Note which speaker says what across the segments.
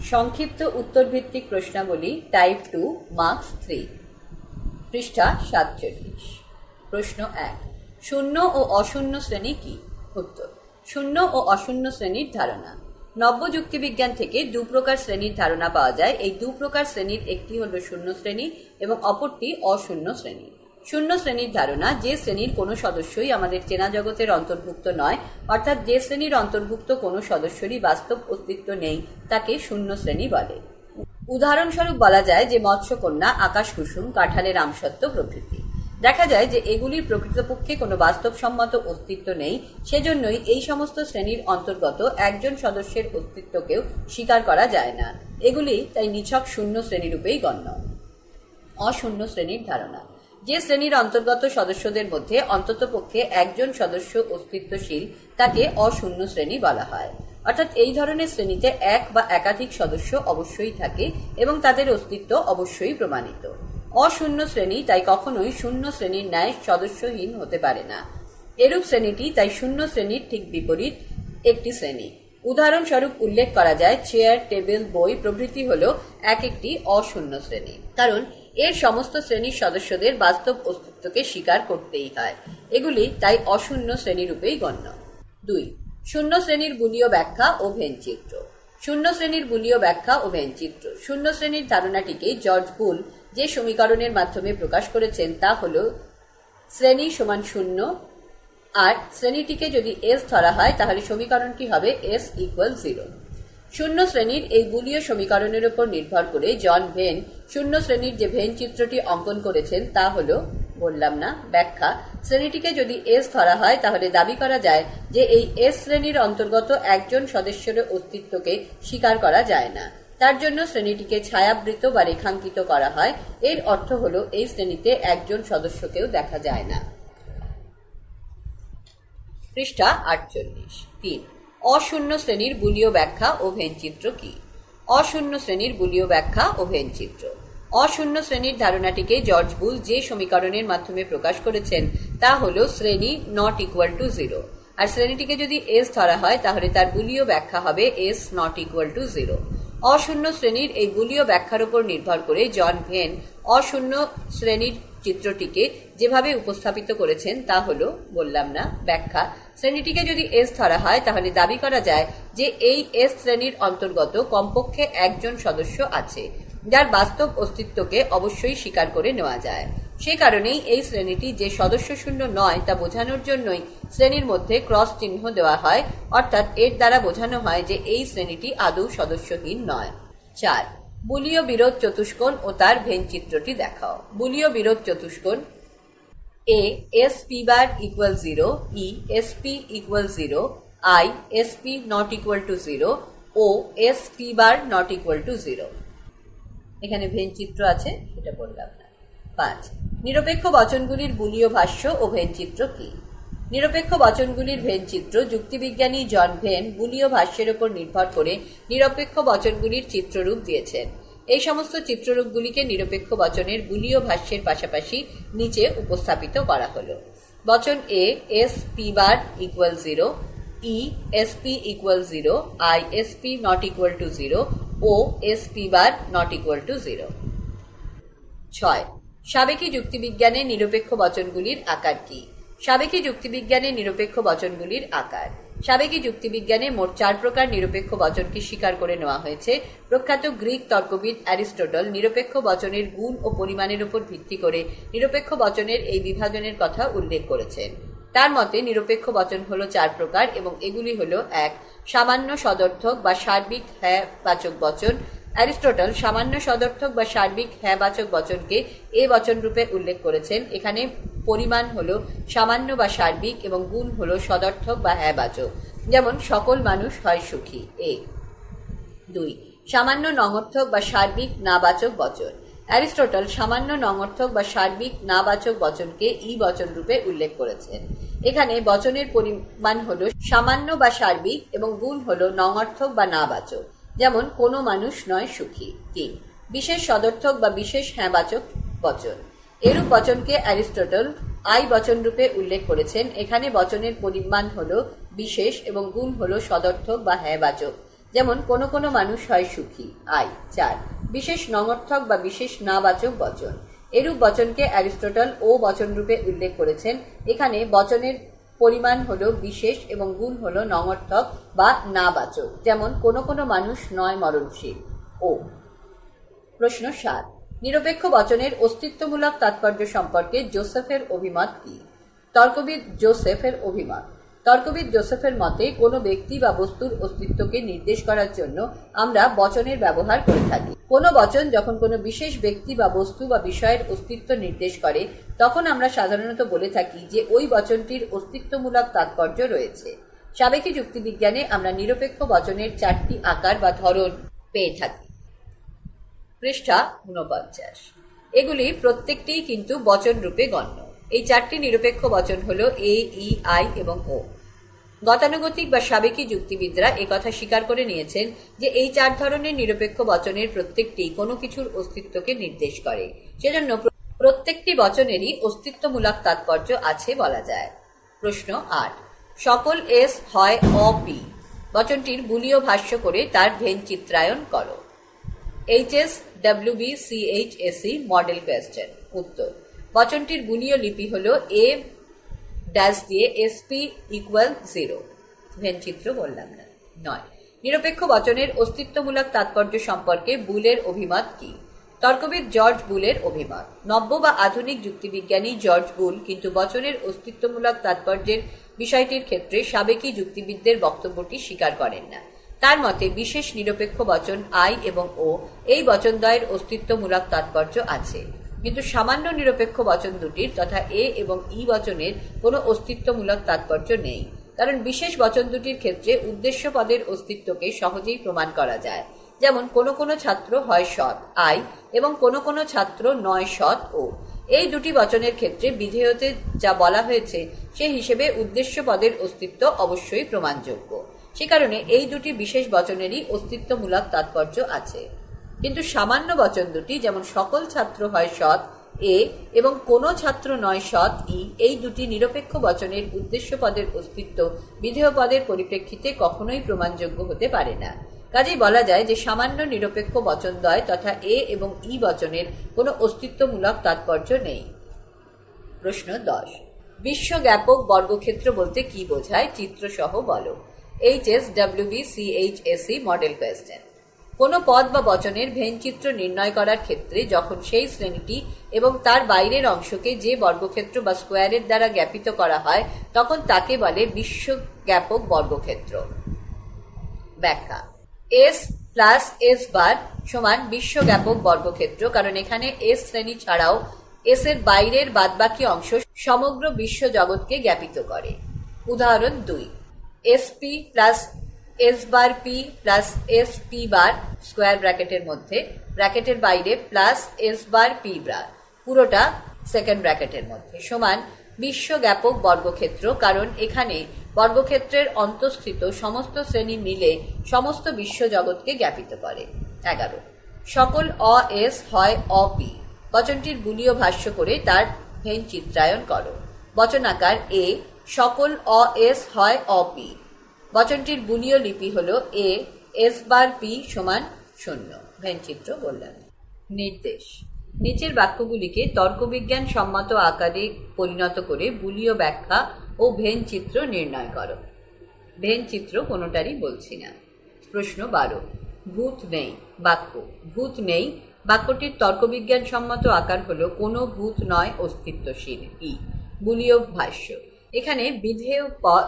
Speaker 1: সংক্ষিপ্ত উত্তরভিত্তিক প্রশ্নাবলী type 2 marks 3 পৃষ্ঠা 47। প্রশ্ন 1, শূন্য ও অশূন্য শ্রেণী কি? উত্তর, শূন্য ও অশূন্য শ্রেণীর ধারণা। নব্য যুক্তিবিজ্ঞান থেকে দু প্রকার শ্রেণীর ধারণা পাওয়া যায়। এই দু প্রকার শ্রেণীর একটি হল শূন্য শ্রেণী এবং অপরটি অশূন্য শ্রেণী। শূন্য শ্রেণীর ধারণা, যে শ্রেণীর কোনো সদস্যই আমাদের চেনা জগতের অন্তর্ভুক্ত নয়, অর্থাৎ যে শ্রেণীর অন্তর্ভুক্ত কোনো সদস্যরই বাস্তব অস্তিত্ব নেই, তাকে শূন্য শ্রেণী বলে। উদাহরণস্বরূপ বলা যায় যে মৎস্যকন্যা, আকাশ কুসুম, কাঁঠালের আমসত্ত্ব প্রভৃতি। দেখা যায় যে এগুলির প্রকৃতপক্ষে কোনো বাস্তবসম্মত অস্তিত্ব নেই, সেজন্যই এই সমস্ত শ্রেণীর অন্তর্গত একজন সদস্যের অস্তিত্বকেও স্বীকার করা যায় না। এগুলি তাই নিছক শূন্য শ্রেণীরূপেই গণ্য। অশূন্য শ্রেণীর ধারণা, যে শ্রেণীর অন্তর্গত সদস্যদের মধ্যে অন্ততপক্ষে একজন সদস্য অস্তিত্বশীল, তাকে অশূন্য শ্রেণী বলা হয়। অর্থাৎ এই ধরনের শ্রেণীতে এক বা একাধিক সদস্য অবশ্যই থাকে এবং তাদের অস্তিত্ব অবশ্যই প্রমাণিত। অশূন্য শ্রেণী তাই কখনোই শূন্য শ্রেণীর ন্যায় সদস্যহীন হতে পারে না। এরূপ শ্রেণীটি তাই শূন্য শ্রেণীর ঠিক বিপরীত একটি শ্রেণী। উদাহরণস্বরূপ উল্লেখ করা যায় চেয়ার, টেবিল, বই প্রভৃতি হল এক একটি অশূন্য শ্রেণী, কারণ এর সমস্ত শ্রেণীর সদস্যদের বাস্তব অস্তিত্বকে স্বীকার করতেই হয়। এগুলি তাই অশূন্য শ্রেণীরূপেই গণ্য। 2, শূন্য শ্রেণীর বুলীয় ব্যাখ্যা ও ভেনচিত্র। শূন্য শ্রেণীর বুলীয় ব্যাখ্যা ও ভেনচিত্র। শূন্য শ্রেণীর ধারণাটিকে জর্জ বুল যে সমীকরণের মাধ্যমে প্রকাশ করেছেন তা হল শ্রেণী সমান শূন্য, আর শ্রেণীটিকে যদি এস ধরা হয় তাহলে সমীকরণটি হবে এস ইকুয়াল 0। শূন্য শ্রেণীর এই বুলীয় সমীকরণের উপর নির্ভর করে জন ভেন শূন্য শ্রেণীর যে ভেন চিত্রটি অঙ্কন করেছেন তা হল, বললাম না, ব্যাখ্যা। শ্রেণীটিকে যদি এস ধরা হয় তাহলে দাবি করা যায় যে এই এস শ্রেণীর অন্তর্গত একজন সদস্যের অস্তিত্বকে স্বীকার করা যায় না। তার জন্য শ্রেণীটিকে ছায়াবৃত বা রেখাঙ্কিত করা হয়। এর অর্থ হল এই শ্রেণীতে একজন সদস্যকেও দেখা যায় না। পৃষ্ঠা 48। 3, অশূন্য শ্রেণীর বুলীয় ব্যাখ্যা ও ভেনচিত্র কি? অশূন্য শ্রেণীর বুলীয় ব্যাখ্যা ও ভেনচিত্র। অশূন্য শ্রেণীর ধারণাটিকে জর্জ বুল যে সমীকরণের মাধ্যমে প্রকাশ করেছেন তা হল শ্রেণী নট ইকুয়াল টু 0, আর শ্রেণীটিকে যদি এস ধরা হয় তাহলে তার বুলীয় ব্যাখ্যা হবে এস নট ইকুয়াল টু 0। অশূন্য শ্রেণীর এই বুলীয় ব্যাখ্যার উপর নির্ভর করে জন ভেন অশূন্য শ্রেণীর চিত্রটিকে যেভাবে উপস্থাপিত করেছেন তা হল, বললাম না, ব্যাখ্যা। শ্রেণীটিকে যদি এস ধরা হয় তাহলে দাবি করা যায় যে এই এস শ্রেণীর অন্তর্গত কমপক্ষে একজন সদস্য আছে, যার বাস্তব অস্তিত্বকে অবশ্যই স্বীকার করে নেওয়া যায়। সে কারণেই এই শ্রেণীটি যে সদস্য শূন্য নয় তা বোঝানোর জন্যই শ্রেণীর মধ্যে ক্রস চিহ্ন দেওয়া হয়, অর্থাৎ এর দ্বারা বোঝানো হয় যে এই শ্রেণীটি আদৌ সদস্যহীন নয়। 4, বুলীয় বিরোধ চতুষ্কোণ ও তার ভেনচিত্রটি দেখাও। বুলীয় বিরোধ চতুষ্কোণ A S P bar equal 0, E S P equal 0, I S P not equal to 0 O S P bar not equal to 0। এখানে ভেনচিত্র আছে, সেটা বললাম না। 5, নিরপেক্ষ বচনগুলির বুলীয় ভাষ্য ও ভেনচিত্র কি? নিরপেক্ষ বচনগুলির ভেনচিত্র যুক্তিবিজ্ঞানী জন ভেন বুলীয় ভাষ্যের উপর নির্ভর করে নিরপেক্ষ বচনগুলির চিত্ররূপ দিয়েছেন। এই সমস্ত চিত্ররূপগুলিকে নিরপেক্ষ বচনের বুলীয় ভাষ্যের পাশাপাশি নিচে উপস্থাপিত করা হল। বচন A S P bar equal 0, E S P equal 0, I S P not equal to 0 O S P bar not equal to 0। 6, সাবেকি যুক্তিবিজ্ঞানে নিরপেক্ষ বচনগুলির আকার কি? সাবেকি যুক্তিবিজ্ঞানে নিরপেক্ষ বচনগুলির আকার। সাবেকি যুক্তিবিজ্ঞানে মোট 4 প্রকার নিরপেক্ষ বচনকে স্বীকার করে নেওয়া হয়েছে। প্রখ্যাত গ্রিক তর্কবিদ অ্যারিস্টটল নিরপেক্ষ বচনের গুণ ও পরিমাণের উপর ভিত্তি করে নিরপেক্ষ বচনের এই বিভাজনের কথা উল্লেখ করেছেন। তার মতে নিরপেক্ষ বচন হল 4 প্রকার এবং এগুলি হল: 1, সামান্য সদর্থক বা সার্বিক হ্যাঁ-বাচক বচন। অ্যারিস্টটল সামান্য সদর্থক বা সার্বিক হ্যাঁ-বাচক বচনকে এ বচন রূপে উল্লেখ করেছেন। এখানে পরিমাণ হল সামান্য বা সার্বিক এবং গুণ হল সদর্থক বা হ্যাঁ-বাচক, যেমন সকল মানুষ হয় সুখী, এ। 2, সামান্য নঙর্থক বা সার্বিক না-বাচক বচন। অ্যারিস্টটল সামান্য নঙর্থক বা সার্বিক না-বাচক বচনকে ই বচন রূপে উল্লেখ করেছেন। এখানে বচনের পরিমাণ হল সামান্য বা সার্বিক এবং গুণ হল নঙর্থক বা না-বাচক, যেমন কোনো মানুষ নয় সুখী। 3, বিশেষ সদর্থক বা বিশেষ হ্যাঁ-বাচক বচন। এরূপ বচনকে অ্যারিস্টটল আই বচন রূপে উল্লেখ করেছেন। এখানে বচনের পরিমাণ হল বিশেষ এবং গুণ হল সদর্থক বা হ্যাঁ-বাচক, যেমন কোনো কোনো মানুষ হয় সুখী। আই 4 বিশেষ নঙর্থক বা বিশেষ নাবাচক বচন। এরূপ বচনকে অ্যারিস্টটল ও বচন রূপে উল্লেখ করেছেন। এখানে বচনের পরিমাণ হলো বিশেষ এবং গুণ হলো নঙর্থক বা নাবাচক। যেমন কোনো কোনো মানুষ নয় মরণশীল। ও প্রশ্ন 7 নিরপেক্ষ বচনের অস্তিত্বমূলক তাৎপর্য সম্পর্কে জোসেফের অভিমত কি? তর্কবিদ জোসেফের অভিমত। তর্কবিদ জোসেফের মতে কোনো ব্যক্তি বা বস্তুর অস্তিত্বকে নির্দেশ করার জন্য আমরা বচনের ব্যবহার করে থাকি। কোনো বচন যখন কোনো বিশেষ ব্যক্তি বা বস্তু বা বিষয়ের অস্তিত্ব নির্দেশ করে তখন আমরা সাধারণত বলে থাকি যে ওই বচনটির অস্তিত্বমূলক তাৎপর্য রয়েছে। সাবেকি যুক্তিবিজ্ঞানে আমরা নিরপেক্ষ বচনের 4টি আকার বা ধরন পেয়ে থাকি। পৃষ্ঠা 49। এগুলি প্রত্যেকটিই কিন্তু বচন রূপে গণ্য। এই 4টি নিরপেক্ষ বচন হল এ, ই, আই এবং ও। গতানুগতিক বা সাবেকি যুক্তিবিদরা একথা স্বীকার করে নিয়েছেন যে এই 4 ধরনের নিরপেক্ষ বচনের প্রত্যেকটি কোনো কিছুর অস্তিত্বকে নির্দেশ করে। সেজন্য প্রত্যেকটি বচনেরই অস্তিত্বমূলক তাৎপর্য আছে বলা যায়। প্রশ্ন 8 সকল এস হয় অপি। বচনটির বুলীয় ভাষ্য করে তার ভেন চিত্রায়ন করো। HSWBCHSE model question. উত্তর বচনটির বুলীয় লিপি হল এ ড্যাশ দিয়ে SP = 0। ভেনচিত্র বললাম না। 9 নিরপেক্ষ বচনের অস্তিত্বমূলক তাৎপর্য সম্পর্কে বুলের অভিমত কি? তর্কবিদ জর্জ বুলের অভিমত। নব্য বা আধুনিক যুক্তিবিজ্ঞানী জর্জ বুল কিন্তু বচনের অস্তিত্বমূলক তাৎপর্যের বিষয়টির ক্ষেত্রে সাবেকি যুক্তিবিদদের বক্তব্যটি স্বীকার করেন না। তার মতে বিশেষ নিরপেক্ষ বচন আই এবং ও এই বচনদ্বয়ের অস্তিত্বমূলক তাৎপর্য আছে, কিন্তু সামান্য নিরপেক্ষ বচন দুটির তথা এ এবং ই বচনের কোনো অস্তিত্বমূলক তাৎপর্য নেই, কারণ বিশেষ বচন দুটির ক্ষেত্রে উদ্দেশ্য পদের অস্তিত্বকে সহজেই প্রমাণ করা যায়। যেমন কোনো কোনো ছাত্র হয় সৎ আই এবং কোনো কোনো ছাত্র নয় সৎ ও। এই দুটি বচনের ক্ষেত্রে বিধেয়তে যা বলা হয়েছে সে হিসেবে উদ্দেশ্য পদের অস্তিত্ব অবশ্যই প্রমাণযোগ্য। সে কারণে এই দুটি বিশেষ বচনেরই অস্তিত্বমূলক তাৎপর্য আছে। কিন্তু সামান্য বচন দুটি যেমন সকল ছাত্র হয় সৎ এ এবং কোনো ছাত্র নয় সৎ ই, এই দুটি নিরপেক্ষ বচনের উদ্দেশ্য পদের অস্তিত্ব বিধেয় পদের পরিপ্রেক্ষিতে কখনোই প্রমাণযোগ্য হতে পারে না। কাজেই বলা যায় যে সামান্য নিরপেক্ষ বচনদ্বয় তথা এ এবং ই বচনের কোনো অস্তিত্বমূলক তাৎপর্য নেই। প্রশ্ন 10 বিশ্বব্যাপক বর্গক্ষেত্র বলতে কি বোঝায় চিত্রসহ বলো। HSWBCHSE model question. কোনো পদ বা বচনের ভেনচিত্র নির্ণয় করার ক্ষেত্রে যখন সেই শ্রেণীটি এবং তার বাইরের অংশকে যে বর্গক্ষেত্র বা স্কোয়ারের দ্বারা জ্ঞাপিত করা হয় তখন তাকে বলে বিশ্বব্যাপক বর্গক্ষেত্র। ব্যাখ্যা S প্লাস S বার সমান বিশ্বব্যাপক বর্গক্ষেত্র, কারণ এখানে এস শ্রেণী ছাড়াও এস এর বাইরের বাদবাকি অংশ সমগ্র বিশ্ব জগৎকে জ্ঞাপিত করে। উদাহরণ 2 SP প্লাস S বার P প্লাস S P বার স্কোয়ার ব্র্যাকেটের মধ্যে ব্র্যাকেটের বাইরে প্লাস S বার P বার পুরোটা সেকেন্ড ব্র্যাকেটের মধ্যে সমান বিশ্বব্যাপক বর্গক্ষেত্র, কারণ এখানে বর্গক্ষেত্রের অন্তঃস্থিত সমস্ত শ্রেণী মিলে সমস্ত বিশ্বজগৎকে জ্ঞাপিত করে। 11 সকল অ এস হয় অপি। বচনটির বুলীয় ভাষ্য করে তার ভেন চিত্রায়ন করো। বচনাকার এ সকল অ এস হয় অপি। বচনটির বুলীয় লিপি হল এ এস বার পি সমান 0। ভেনচিত্র বললাম। নির্দেশ নিচের বাক্যগুলিকে তর্কবিজ্ঞান সম্মত আকারে পরিণত করে বুলীয় ব্যাখ্যা ও ভেন চিত্র নির্ণয় করো। ভেন চিত্র কোনোটারই বলছি না। প্রশ্ন 12 ভূত নেই বাক্য। ভূত নেই বাক্যটির তর্কবিজ্ঞান সম্মত আকার হলো কোনো ভূত নয় অস্তিত্বশীল। ই বুলীয় ভাষ্য এখানে বিধেয় পদ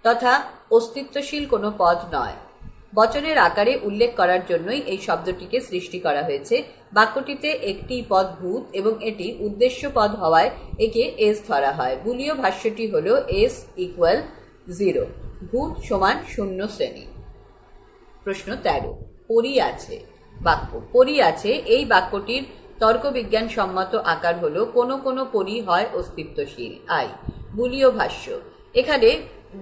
Speaker 1: তথা অস্তিত্বশীল কোনো পদ নয়। বচনের আকারে উল্লেখ করার জন্যই এই শব্দটিকে সৃষ্টি করা হয়েছে। বাক্যটিতে একটি পদ ভূত এবং এটি উদ্দেশ্য পদ হওয়ায় একে এস ধরা হয়। বুলীয় ভাষ্যটি হল S = 0, ভূত সমান 0 শ্রেণী। প্রশ্ন 13 পরী আছে বাক্য। পরী আছে এই বাক্যটির তর্কবিজ্ঞান সম্মত আকার হলো কোনো কোনো পরী হয় অস্তিত্বশীল। আই বুলীয় ভাষ্য এখানে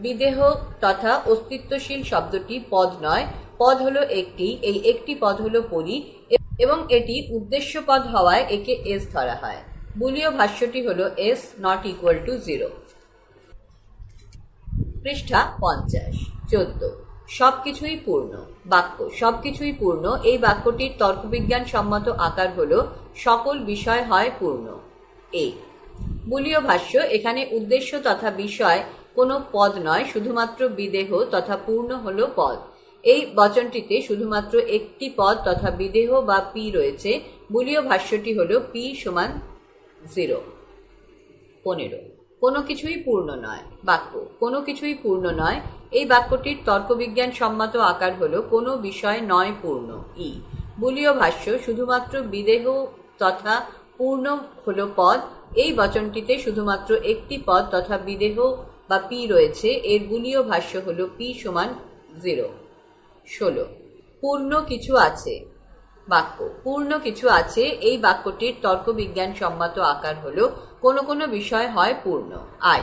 Speaker 1: বিদেহ তথা অস্তিত্বশীল শব্দটি পদ নয়, পদ হলো একটি, এই একটি পদ হলো পরী এবং এটি উদ্দেশ্য পদ হওয়ায় একে এস ধরা হয়। বুলীয় ভাষ্যটি হলো S ≠ 0। পৃষ্ঠা 50 14 সবকিছুই পূর্ণ। বাক্য সবকিছুই পূর্ণ এই বাক্যটির তর্কবিজ্ঞান সম্মত আকার হল সকল বিষয় হয় পূর্ণ। এ বুলীয় ভাষ্য, এখানে উদ্দেশ্য তথা বিষয় কোনো পদ নয়, শুধুমাত্র বিদেহ তথা পূর্ণ হল পদ। এই বচনটিতে শুধুমাত্র একটি পদ তথা বিদেহ বা পি রয়েছে। বুলীয় ভাষ্যটি হল পি সমান 0। 15 কোনো কিছুই পূর্ণ নয়। বাক্য কোনো কিছুই পূর্ণ নয় এই বাক্যটির তর্কবিজ্ঞান সম্মত আকার হল কোনো বিষয় নয় পূর্ণ। ই বুলীয় ভাষ্য, শুধুমাত্র বিদেহ তথা পূর্ণ হল পদ। এই বচনটিতে শুধুমাত্র একটি পদ তথা বিদেহ বা পি রয়েছে। এর বুলীয় ভাষ্য হল পি সমান 0। 16 পূর্ণ কিছু আছে। বাক্য পূর্ণ কিছু আছে এই বাক্যটির তর্কবিজ্ঞান সম্মত আকার হল কোনো কোনো বিষয় হয় পূর্ণ। আই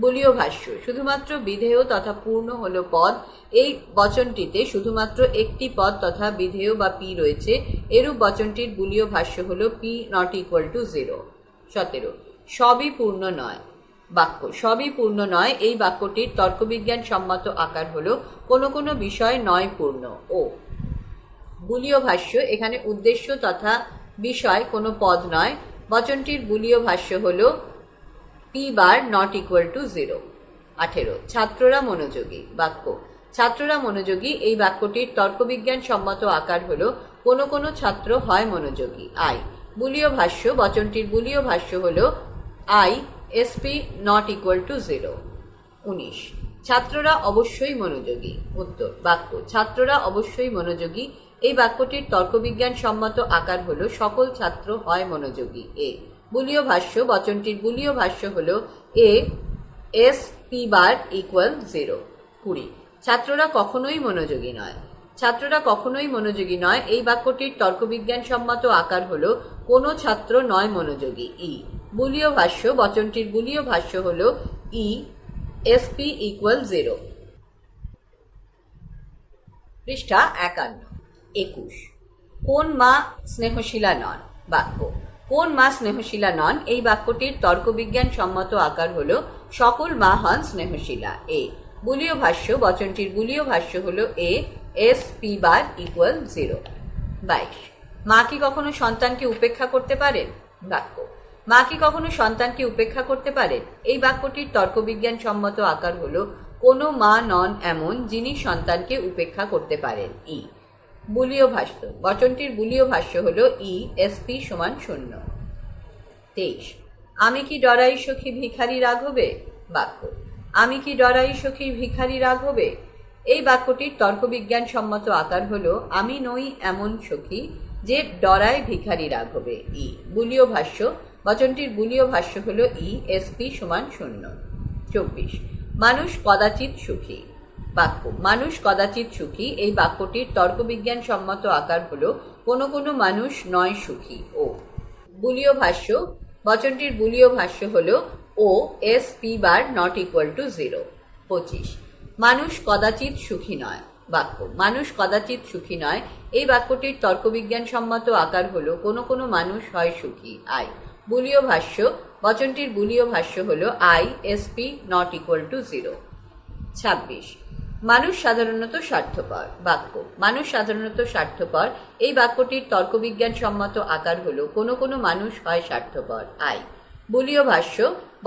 Speaker 1: বুলীয় ভাষ্য, শুধুমাত্র বিধেয় তথা পূর্ণ হল পদ। এই বচনটিতে শুধুমাত্র একটি পদ তথা বিধেয় বা পি রয়েছে। এরূপ বচনটির বুলীয় ভাষ্য হল পি নট ইকুয়াল টু 0। 17 সবই পূর্ণ নয়। বাক্য সবই পূর্ণ নয় এই বাক্যটির তর্কবিজ্ঞান সম্মত আকার হল কোনো কোনো বিষয় নয় পূর্ণ। ও বুলীয় ভাষ্য, এখানে উদ্দেশ্য তথা বিষয় কোনো পদ নয়। বচনটির বুলীয় ভাষ্য হল P bar not equal to 0। 18 ছাত্ররা মনোযোগী। বাক্য ছাত্ররা মনোযোগী এই বাক্যটির তর্কবিজ্ঞান সম্মত আকার হল কোনো কোনো ছাত্র হয় মনোযোগী। আই বুলীয় ভাষ্য, বচনটির বুলীয় ভাষ্য হল I SP not equal to 0। 19 ছাত্ররা অবশ্যই মনোযোগী। উত্তর বাক্য ছাত্ররা অবশ্যই মনোযোগী এই বাক্যটির তর্কবিজ্ঞান সম্মত আকার হল সকল ছাত্র হয় মনোযোগী। এ বুলীয় ভাষ্য, বচনটির বুলীয় ভাষ্য হল এ এস পি বার ইকুয়াল 0। 20 ছাত্ররা কখনোই মনোযোগী নয়। ছাত্ররা কখনোই মনোযোগী নয় এই বাক্যটির তর্কবিজ্ঞান সম্মত আকার হল কোনো ছাত্র নয় মনোযোগী। ই বুলীয় ভাষ্য, বচনটির বুলীয় ভাষ্য হল ই এস পি ইকুয়াল 0। পৃষ্ঠা 51। 21 কোন মা স্নেহশীলা নন। বাক্য কোন মা স্নেহশীলা নন এই বাক্যটির তর্কবিজ্ঞান সম্মত আকার হল সকল মা হন স্নেহশীলা। এ বুলীয় ভাষ্য, বচনটির বুলীয় ভাষ্য হল এ এস পি বার ইকুয়াল 0। 22 মা কি কখনো সন্তানকে উপেক্ষা করতে পারেন। বাক্য মা কি কখনো সন্তানকে উপেক্ষা করতে পারেন এই বাক্যটির তর্কবিজ্ঞান সম্মত আকার হল কোনো মা নন এমন যিনি সন্তানকে উপেক্ষা করতে পারেন। ই বুলীয় ভাষ্য, বচনটির বুলীয় ভাষ্য হল ই এস পি সমান 0। 23 আমি কি ডরাই সখী ভিখারি রাঘবে। বাক্য আমি কি ডরাই সখী ভিখারি রাঘবে এই বাক্যটির তর্কবিজ্ঞান সম্মত আকার হল আমি নই এমন সখী যে ডরায় ভিখারি রাঘবে। ই বুলীয় ভাষ্য, বচনটির বুলীয় ভাষ্য হল ই এস পি সমান 0। 24 মানুষ কদাচিৎ সুখী। বাক্য মানুষ কদাচিৎ সুখী এই বাক্যটির তর্কবিজ্ঞান সম্মত আকার হল কোনো কোনো মানুষ নয় সুখী। ও বুলীয় ভাষ্য, বচনটির বুলীয় ভাষ্য হল O S P bar not equal to 0। 25 মানুষ কদাচিৎ সুখী নয়। বাক্য মানুষ কদাচিৎ সুখী নয় এই বাক্যটির তর্কবিজ্ঞান সম্মত আকার হল কোনো কোনো মানুষ হয় সুখী। আই বুলীয় ভাষ্য, বচনটির বুলীয় ভাষ্য হল I S P not equal to 0। 26 মানুষ সাধারণত স্বার্থপর। বাক্য মানুষ সাধারণত স্বার্থপর এই বাক্যটির তর্কবিজ্ঞান সম্মত আকার হল কোনো কোনো মানুষ হয় স্বার্থপর। আই বুলীয় ভাষ্য,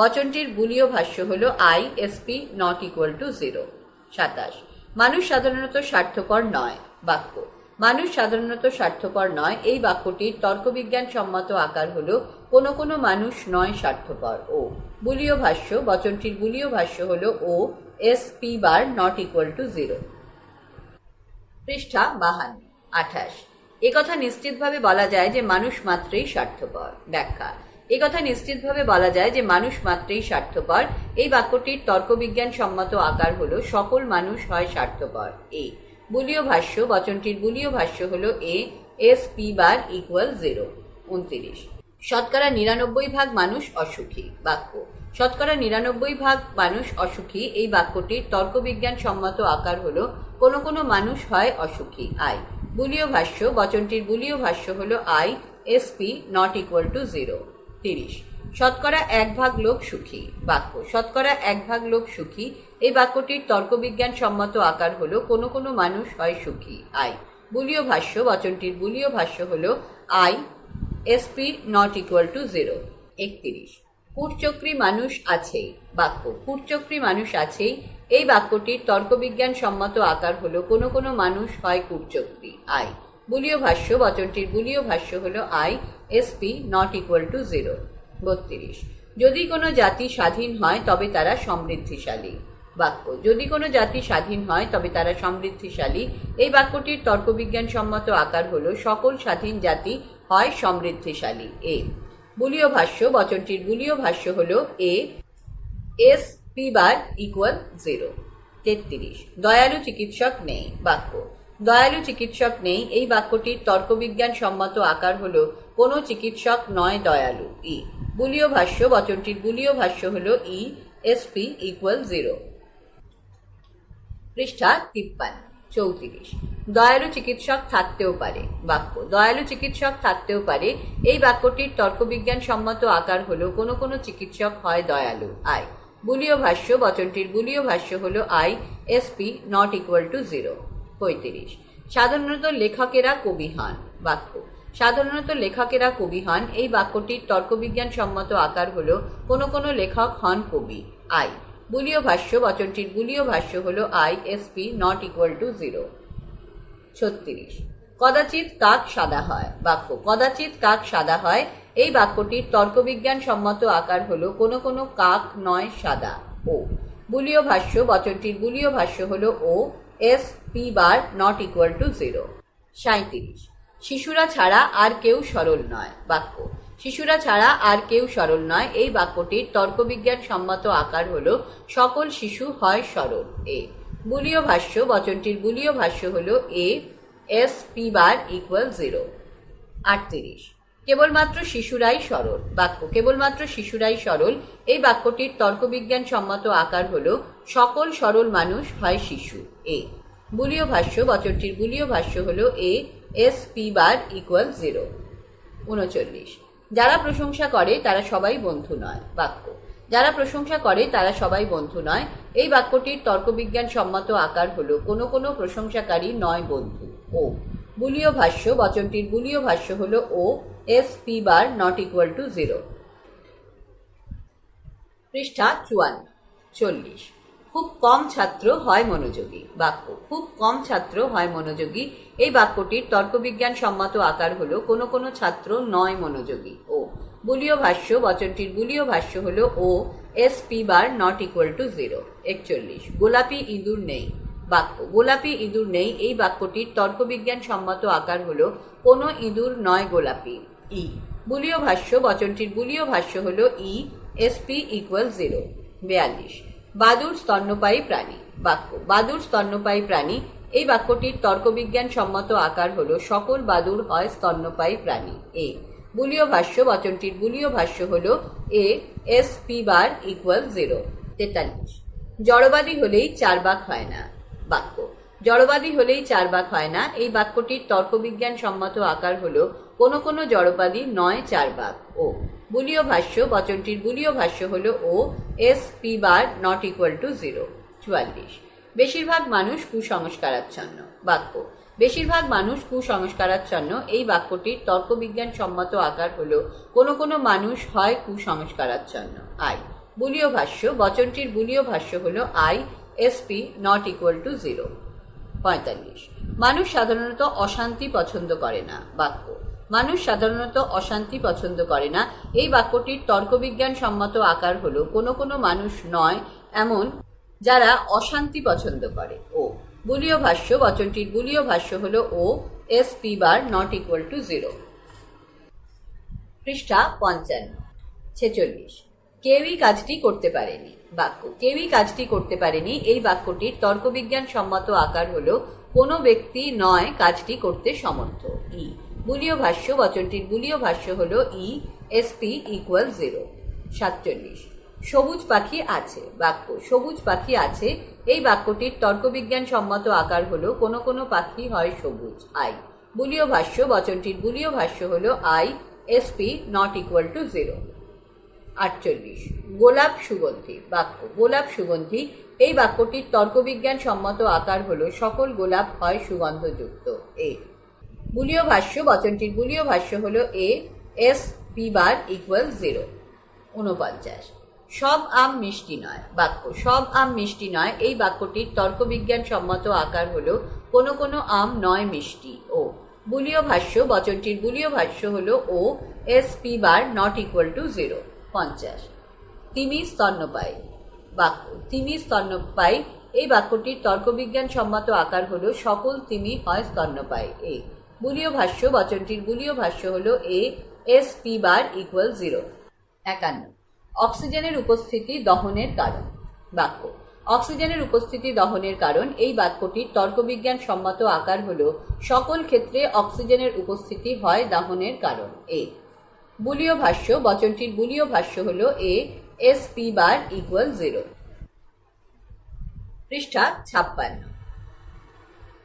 Speaker 1: বচনটির বুলীয় ভাষ্য হল I S P not equal to 0। 27 মানুষ সাধারণত স্বার্থপর নয়। বাক্য মানুষ সাধারণত স্বার্থপর নয় এই বাক্যটির তর্কবিজ্ঞান সম্মত আকার হল কোনো কোনো মানুষ নয় স্বার্থপর। ও বুলীয় ভাষ্য, বচনটির বুলীয় ভাষ্য হল O S P bar not equal to 0। পৃষ্ঠা 52। 28 একথা নিশ্চিতভাবে বলা যায় যে মানুষ মাত্রই স্বার্থপর। ব্যাখ্যা একথা নিশ্চিতভাবে বলা যায় যে মানুষ মাত্রই স্বার্থপর এই বাক্যটির তর্কবিজ্ঞান সম্মত আকার হল সকল মানুষ হয় স্বার্থপর। এ বুলীয় ভাষ্য, বচনটির বুলীয় ভাষ্য হল এ এস পি বার ইকুয়াল 0। 29 শতকরা 99% মানুষ অসুখী। বাক্য শতকরা 99% মানুষ অসুখী এই বাক্যটির তর্কবিজ্ঞান সম্মত আকার হল কোনো কোনো মানুষ হয় অসুখী। আই বুলীয় ভাষ্য, বচনটির বুলীয় ভাষ্য হল I S P not equal to 0। 30 শতকরা 1 ভাগ লোক সুখী। বাক্য শতকরা 1 ভাগ লোক সুখী এই বাক্যটির তর্কবিজ্ঞান সম্মত আকার হলো কোনো কোনো মানুষ হয় সুখী। আই বুলীয় ভাষ্য, বচনটির বুলীয় ভাষ্য হলো I SP not equal to 0। 31 কূটচক্রী মানুষ আছেই। বাক্য কূটচক্রী মানুষ আছেই এই বাক্যটির তর্কবিজ্ঞান সম্মত আকার হলো কোনো কোনো মানুষ হয় কূটচক্রী। আই বুলীয় ভাষ্য, বচনটির বুলীয় ভাষ্য হলো I SP not equal to 0। 32 যদি কোনো জাতি স্বাধীন হয় তবে তারা সমৃদ্ধিশালী। বাক্য যদি কোনো জাতি স্বাধীন হয় তবে তারা সমৃদ্ধিশালী এই বাক্যটির তর্কবিজ্ঞান সম্মত আকার হলো সকল স্বাধীন জাতি হয় সমৃদ্ধিশালী। এ বুলীয় ভাষ্য, বচনটির বুলীয় ভাষ্য হলো এ এস পি বার ইকুয়াল 0। 33 দয়ালু চিকিৎসক নেই। বাক্য দয়ালু চিকিৎসক নেই এই বাক্যটির তর্কবিজ্ঞান সম্মত আকার হলো কোনো চিকিৎসক নয় দয়ালু। ই বুলীয় ভাষ্য, বচনটির বুলীয় ভাষ্য হলো ই এসপি ইকুয়াল 0। পৃষ্ঠা 53। 34 দয়ালু চিকিৎসক থাকতেও পারে। বাক্য দয়ালু চিকিৎসক থাকতেও পারে এই বাক্যটির তর্কবিজ্ঞান সম্মত আকার হলো কোনো কোনো চিকিৎসক হয় দয়ালু। আই বুলীয় ভাষ্য, বচনটির বুলীয় ভাষ্য হলো I SP not equal to 0। 35 সাধারণত লেখকেরা কবি হন। বাক্য সাধারণত লেখকেরা কবি হন এই বাক্যটির তর্কবিজ্ঞান সম্মত আকার হলো কোনো কোনো লেখক হন কবি। আই বুলীয় ভাষ্য, বচনটির বুলীয় ভাষ্য হলো I SP not equal to 0। 36 কদাচিৎ কাক সাদা হয়। বাক্য কদাচিৎ কাক সাদা হয় এই বাক্যটির তর্কবিজ্ঞান সম্মত আকার হলো কোনো কোনো কাক নয় সাদা। ও বুলীয় ভাষ্য, বচনটির বুলীয় ভাষ্য হলো O S P bar not equal to 0। 37 শিশুরা ছাড়া আর কেউ সরল নয়। বাক্য শিশুরা ছাড়া আর কেউ সরল নয় এই বাক্যটির তর্কবিজ্ঞান সম্মত আকার হলো সকল শিশু হয় সরল। এ বুলীয় ভাষ্য, বচনটির বুলীয় ভাষ্য হলো এ এস পি বার ইকুয়াল 0। 38 কেবলমাত্র শিশুরাই সরল। বাক্য কেবলমাত্র শিশুরাই সরল এই বাক্যটির তর্কবিজ্ঞান সম্মত আকার হলো সকল সরল মানুষ হয় শিশু। এ বুলীয় ভাষ্য, বচনটির বুলীয় ভাষ্য হলো এ এস পি বার ইকুয়াল 0। 39 যারা প্রশংসা করে তারা সবাই বন্ধু নয়। বাক্য যারা প্রশংসা করে তারা সবাই বন্ধু নয় এই বাক্যটির তর্কবিজ্ঞান সম্মত আকার হলো কোনো কোনো প্রশংসাকারী নয় বন্ধু। ও বুলীয় ভাষ্য, বচনটির বুলীয় ভাষ্য হলো O S P bar not equal to 0। পৃষ্ঠা 54। 40 খুব কম ছাত্র হয় মনোযোগী। বাক্য খুব কম ছাত্র হয় মনোযোগী এই বাক্যটির তর্কবিজ্ঞান সম্মত আকার হলো কোনো কোনো ছাত্র নয় মনোযোগী। ও বুলীয় ভাষ্য, বচনটির বুলীয় ভাষ্য হলো O S P bar not equal to 0। 41 গোলাপি ইঁদুর নেই। বাক্য গোলাপি ইঁদুর নেই এই বাক্যটির তর্কবিজ্ঞান সম্মত আকার হলো কোনো ইঁদুর নয় গোলাপি। ই বুলীয় ভাষ্য, বচনটির বুলীয় ভাষ্য হলো ই এস পি ইকুয়াল 0। 42 বাদুড় স্তন্যপায়ী প্রাণী। বাক্য বাদুড় স্তন্যপায়ী প্রাণী এই বাক্যটির তর্কবিজ্ঞান সম্মত আকার হলো সকল বাদুড় হয় স্তন্যপায়ী প্রাণী। এ বুলীয় ভাষ্য, বচনটির বুলীয় ভাষ্য হলো এ এস পি বার ইকুয়াল 0। 43 জড়বাদী হলেই চারবাক হয় না। বাক্য জড়বাদী হলেই চারবাক হয় না এই বাক্যটির তর্কবিজ্ঞান সম্মত আকার হলো কোনো কোনো জড়বাদী নয় চারবাক। ও বুলীয় ভাষ্য, বচনটির বুলীয় ভাষ্য হলো O S P bar not equal to 0। 44 বেশিরভাগ মানুষ কুসংস্কারাচ্ছন্ন। বাক্য বেশিরভাগ মানুষ কুসংস্কারাচ্ছন্ন এই বাক্যটির তর্কবিজ্ঞান সম্মত আকার হলো কোনো কোনো মানুষ হয় কুসংস্কারাচ্ছন্ন। আই বুলীয় ভাষ্য, বচনটির বুলীয় ভাষ্য হলো I S P not equal to 0। 45 মানুষ সাধারণত অশান্তি পছন্দ করে না। বাক্য মানুষ সাধারণত অশান্তি পছন্দ করে না এই বাক্যটির তর্কবিজ্ঞান সম্মত আকার হলো কোনো কোনো মানুষ নয় এমন যারা অশান্তি পছন্দ করে। ও বুলীয় ভাষ্য, বচনটির বুলীয় ভাষ্য হলো O S P bar not equal to 0। পৃষ্ঠা 55। 46 কেউই কাজটি করতে পারেনি। বাক্য কেউই কাজটি করতে পারেনি এই বাক্যটির তর্কবিজ্ঞান সম্মত আকার হলো কোনো ব্যক্তি নয় কাজটি করতে সমর্থ। ই বুলীয় ভাষ্য, বচনটির বুলীয় ভাষ্য হলো ই এস পি ইকুয়াল 0। 47 সবুজ পাখি আছে। বাক্য সবুজ পাখি আছে এই বাক্যটির তর্কবিজ্ঞান সম্মত আকার হলো কোনো কোনো পাখি হয় সবুজ। আই বুলীয় ভাষ্য, বচনটির বুলীয় ভাষ্য হলো I S P not equal to 0। 48 গোলাপ সুগন্ধি বাক্য গোলাপ সুগন্ধি এই বাক্যটির তর্কবিজ্ঞান সম্মত আকার হলো সকল গোলাপ হয় সুগন্ধযুক্ত। এ বুলীয় ভাষ্য বচনটির বুলীয় ভাষ্য হলো এ এস পি বার ইকুয়াল 0। 49 সব আম মিষ্টি নয় বাক্য সব আম মিষ্টি নয় এই বাক্যটির তর্কবিজ্ঞান সম্মত আকার হলো কোনো কোনো আম নয় মিষ্টি। ও বুলীয় ভাষ্য বচনটির বুলীয় ভাষ্য হলো O S P bar not equal to 0। 50 তিমি স্তন্যপায়ী বাক্য তিমি স্তন্যপায়ী এই বাক্যটির তর্কবিজ্ঞান সম্মত আকার হলো সকল তিমি হয় স্তন্যপায়ী। এ বুলীয় ভাষ্য বচনটির বুলীয় ভাষ্য হলো এ এস পি বার ইকুয়াল 0। 51 অক্সিজেনের উপস্থিতি দহনের কারণ বাক্য অক্সিজেনের উপস্থিতি দহনের কারণ এই বাক্যটির তর্কবিজ্ঞান সম্মত আকার হলো সকল ক্ষেত্রে অক্সিজেনের উপস্থিতি হয় দহনের কারণ। এ বুলীয় ভাষ্য বচনটির বুলীয় ভাষ্য হলো এ এস পি বার ইকুয়াল 0। পৃষ্ঠা 56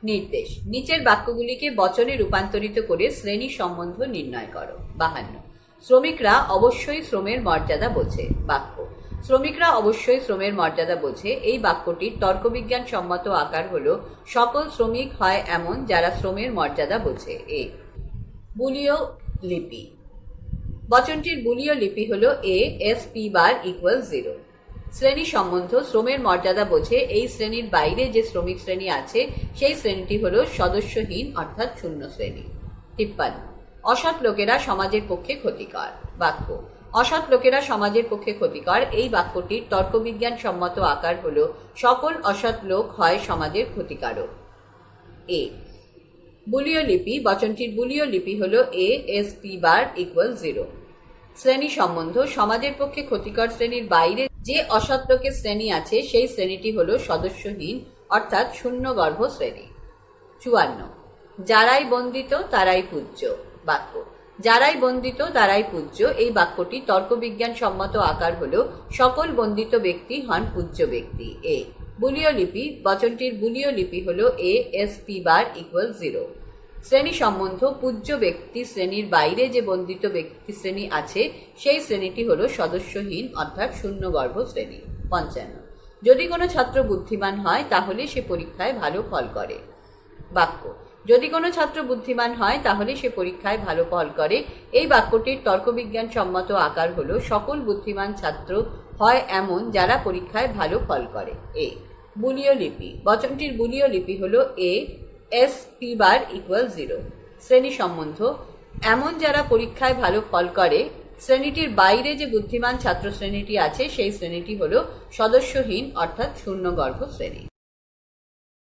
Speaker 1: নির্দেশ নিচের বাক্যগুলিকে বচনে রূপান্তরিত করে শ্রেণী সম্বন্ধ নির্ণয় করো। 52 শ্রমিকরা অবশ্যই শ্রমের মর্যাদা বোঝে বাক্য শ্রমিকরা অবশ্যই শ্রমের মর্যাদা বোঝে এই বাক্যটির তর্কবিজ্ঞান সম্মত আকার হলো সকল শ্রমিক হয় এমন যারা শ্রমের মর্যাদা বোঝে। এ বুলীয় লিপি বচনটির বুলীয় লিপি হলো এ এস পি বার ইকুয়াল 0। শ্রেণী সম্বন্ধ শ্রমের মর্যাদা বোঝে এই শ্রেণীর বাইরে যে শ্রমিক শ্রেণী আছে সেই শ্রেণীটি হলো সদস্যহীন অর্থাৎ শূন্য শ্রেণী। 53 অসৎ লোকেরা সমাজের পক্ষে ক্ষতিকর বাক্য অসৎ লোকেরা সমাজের পক্ষে ক্ষতিকর এই বাক্যটির তর্কবিজ্ঞান সম্মত আকার হলো সকল অসৎ লোক হয় সমাজের ক্ষতিকারক। এ বুলীয় লিপি বচনটির বুলীয় লিপি হলো এ এস পি বার ইকুয়াল 0। শ্রেণী সম্বন্ধ সমাজের পক্ষে ক্ষতিকর শ্রেণীর বাইরে যে অসৎ লোকের শ্রেণী আছে সেই শ্রেণীটি হলো সদস্যহীন অর্থাৎ শূন্যগর্ভ শ্রেণী। 54 যারাই বন্দিত তারাই পূজ্য বাক্য যারাই বন্দিত তারাই পূজ্য এই বাক্যটি তর্কবিজ্ঞান সম্মত আকার হলো সকল বন্দিত ব্যক্তি হন পূজ্য ব্যক্তি। এ বুলীয় লিপি বচনটির বুলীয় লিপি হলো এ এস পি বার ইকুয়াল 0। শ্রেণী সম্বন্ধ পূজ্য ব্যক্তি শ্রেণীর বাইরে যে বন্দিত ব্যক্তি শ্রেণী আছে সেই শ্রেণীটি হলো সদস্যহীন অর্থাৎ শূন্যগর্ভ শ্রেণী। 55 যদি কোনো ছাত্র বুদ্ধিমান হয় তাহলে সে পরীক্ষায় ভালো ফল করে বাক্য যদি কোনো ছাত্র বুদ্ধিমান হয় তাহলে সে পরীক্ষায় ভালো ফল করে এই বাক্যটির তর্কবিজ্ঞান সম্মত আকার হলো সকল বুদ্ধিমান ছাত্র হয় এমন যারা পরীক্ষায় ভালো ফল করে। এ বুলীয় লিপি বচনটির বুলীয় লিপি হলো এ এস পি বার ইকুয়াল 0। শ্রেণী সম্বন্ধ এমন যারা পরীক্ষায় ভালো ফল করে শ্রেণীটির বাইরে যে বুদ্ধিমান ছাত্র শ্রেণীটি আছে সেই শ্রেণীটি হলো সদস্যহীন অর্থাৎ শূন্যগর্ভ শ্রেণী।